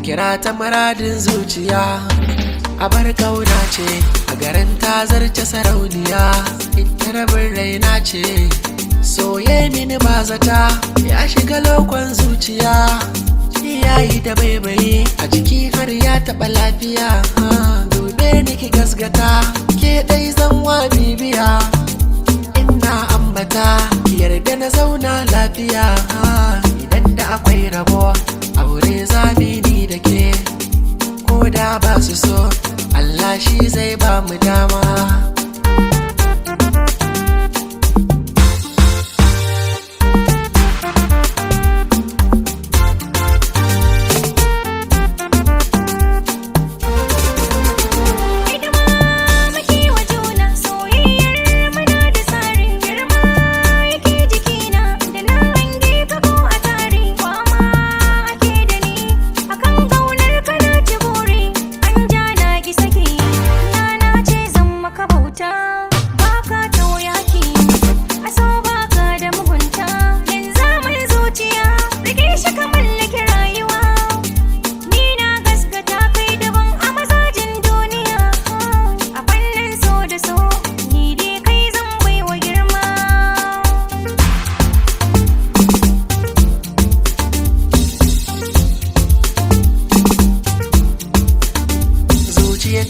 kira ta muradin zuciya. Abar kauna ce a garin ta zarce sarauniya, ita rabin raina ce, soye mini ba zata ya shiga lokon zuciya. Yayi da baibayi a jiki har ya taɓa lafiya, dube ni ki gasgata ke ɗai zanwa bibiya. Ina ambata ki yarda na zauna lafiya, idan da akwai rabo aure zamini da ke, ko da ba su so Allah shi zai ba mu dama.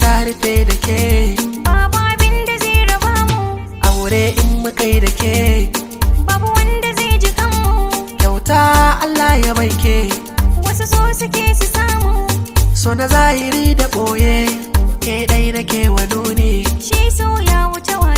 Ta rufe da ke, babu abin da zai raba mu. Aure in muka yi da ke, babu wanda zai ji kanmu. Kyauta Allah ya baike, wasu so suke su samu. So na zahiri da ɓoye, ke ɗai da ke wa nuni. Shi so ya wuce wa